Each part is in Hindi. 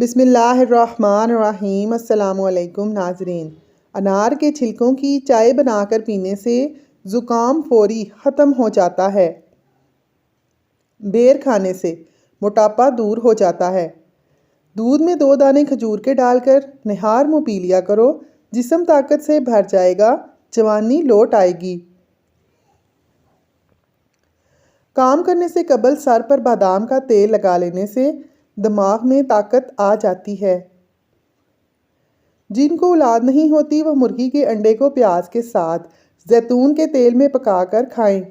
बिस्मिल्लाहिर्रहमानिर्रहीम। अस्सलामुअलैकुम नाजरीन। अनार के छिलकों की चाय बनाकर पीने से ज़ुकाम फौरी ख़त्म हो जाता है। बेर खाने से मोटापा दूर हो जाता है। दूध में 2 दाने खजूर के डालकर निहार मुँह पी लिया करो। जिस्म ताकत से भर जाएगा, जवानी लौट आएगी। काम करने से कबल सर पर बादाम का तेल लगा लेने से दिमाग में ताकत आ जाती है। जिनको औलाद नहीं होती वह मुर्गी के अंडे को प्याज के साथ जैतून के तेल में पकाकर खाएं।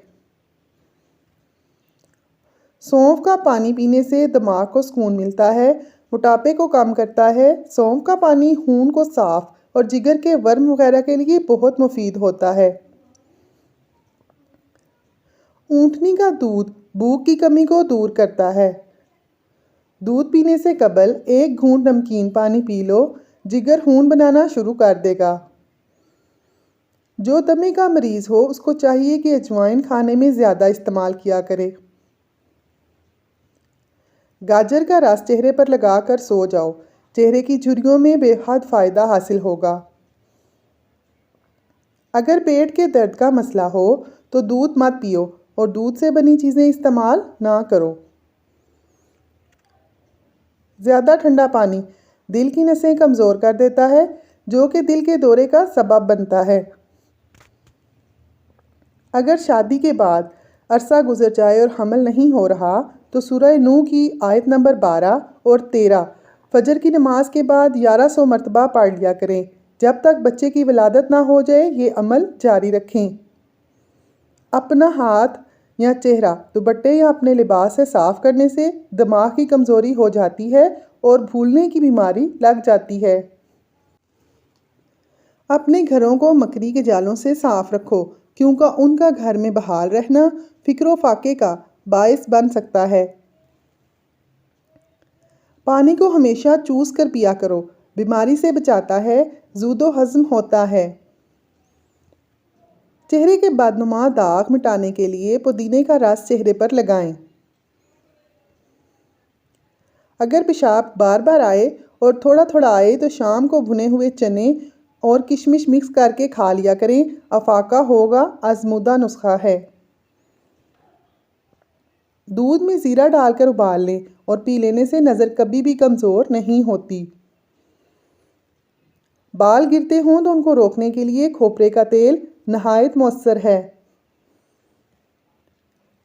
सौंफ का पानी पीने से दिमाग को सुकून मिलता है, मोटापे को कम करता है। सौंफ का पानी खून को साफ और जिगर के वर्म वगैरह के लिए बहुत मुफीद होता है। ऊँटनी का दूध भूख की कमी को दूर करता है। दूध पीने से कबल 1 घूंट नमकीन पानी पी लो, जिगर खून बनाना शुरू कर देगा। जो दमे का मरीज़ हो उसको चाहिए कि अजवाइन खाने में ज़्यादा इस्तेमाल किया करे। गाजर का रस चेहरे पर लगाकर सो जाओ, चेहरे की झुर्रियों में बेहद फ़ायदा हासिल होगा। अगर पेट के दर्द का मसला हो तो दूध मत पियो और दूध से बनी चीज़ें इस्तेमाल ना करो। ज़्यादा ठंडा पानी दिल की नसें कमज़ोर कर देता है, जो कि दिल के दौरे का सबब बनता है। अगर शादी के बाद अरसा गुजर जाए और हमल नहीं हो रहा तो सूरह नूह की आयत नंबर 12 और 13 फजर की नमाज के बाद 1100 मरतबा पढ़ लिया करें। जब तक बच्चे की विलादत ना हो जाए ये अमल जारी रखें। अपना हाथ या चेहरा दुपट्टे या अपने लिबास से साफ़ करने से दिमाग की कमज़ोरी हो जाती है और भूलने की बीमारी लग जाती है। अपने घरों को मकड़ी के जालों से साफ़ रखो, क्योंकि उनका घर में बहाल रहना फ़िक्र फाके का बायस बन सकता है। पानी को हमेशा चूस कर पिया करो, बीमारी से बचाता है, ज़ूदो हज़म होता है। चेहरे के बदनुमा दाग मिटाने के लिए पुदीने का रस चेहरे पर लगाएं। अगर पेशाब बार बार आए और थोड़ा थोड़ा आए तो शाम को भुने हुए चने और किशमिश मिक्स करके खा लिया करें। अफाका होगा आजमूदा नुस्खा है। दूध में ज़ीरा डालकर उबाल लें और पी लेने से नज़र कभी भी कमज़ोर नहीं होती। बाल गिरते हों तो उनको रोकने के लिए खोपरे का तेल नहायत मौसर है।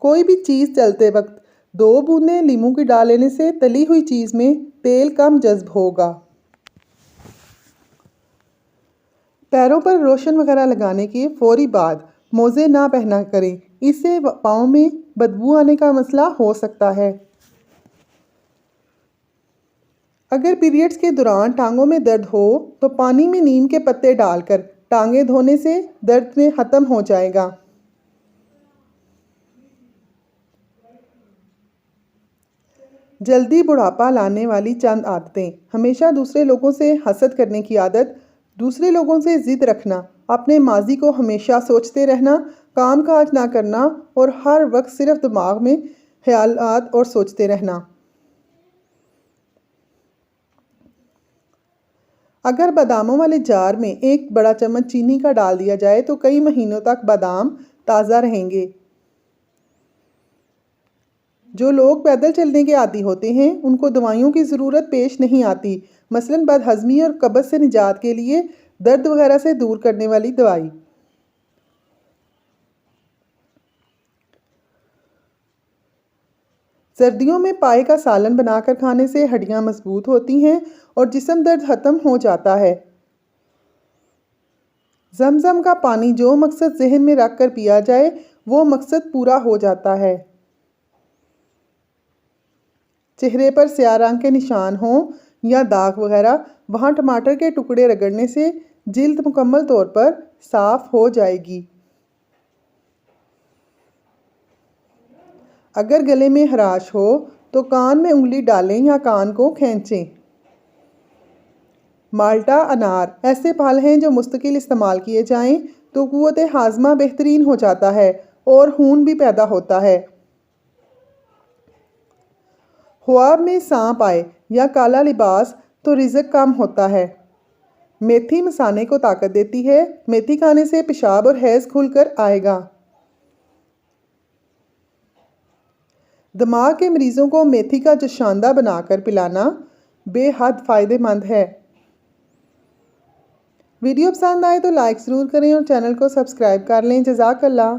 कोई भी चीज़ तलते वक्त 2 बूंदें नींबू की डाल लेने से तली हुई चीज़ में तेल कम जज्ब होगा। पैरों पर लोशन वगैरह लगाने के फौरी बाद मोज़े ना पहना करें, इससे पाँव में बदबू आने का मसला हो सकता है। अगर पीरियड्स के दौरान टांगों में दर्द हो तो पानी में नीम के पत्ते डालकर टांगें धोने से दर्द में ख़त्म हो जाएगा। जल्दी बुढ़ापा लाने वाली चंद आदतें। हमेशा दूसरे लोगों से हसद करने की आदत, दूसरे लोगों से ज़िद रखना, अपने माजी को हमेशा सोचते रहना, काम काज ना करना और हर वक्त सिर्फ दिमाग में ख्यालात और सोचते रहना। अगर बादामों वाले जार में 1 बड़ा चम्मच चीनी का डाल दिया जाए तो कई महीनों तक बादाम ताज़ा रहेंगे। जो लोग पैदल चलने के आदी होते हैं उनको दवाइयों की ज़रूरत पेश नहीं आती, मसलन बदहज़मी और कब्ज़ से निजात के लिए दर्द वगैरह से दूर करने वाली दवाई। सर्दियों में पाए का सालन बनाकर खाने से हड्डियां मजबूत होती हैं और जिस्म दर्द ख़त्म हो जाता है। जमजम का पानी जो मकसद जहन में रख कर पिया जाए वो मकसद पूरा हो जाता है। चेहरे पर स्याह रंग के निशान हों या दाग वगैरह, वहाँ टमाटर के टुकड़े रगड़ने से जिल्द मुकम्मल तौर पर साफ़ हो जाएगी। अगर गले में खराश हो तो कान में उंगली डालें या कान को खींचें। माल्टा अनार ऐसे फल हैं जो मुस्तकिल इस्तेमाल किए जाएं तो क़ुव्वत हाज़मा बेहतरीन हो जाता है और खून भी पैदा होता है। ख्वाब में सांप आए या काला लिबास तो रिज़्क कम होता है। मेथी मसाने को ताकत देती है। मेथी खाने से पेशाब और हैज़ खुलकर आएगा। दिमाग के मरीज़ों को मेथी का जशांदा बनाकर पिलाना बेहद फ़ायदेमंद है। वीडियो पसंद आए तो लाइक ज़रूर करें और चैनल को सब्सक्राइब कर लें। जज़ाकल्लाह।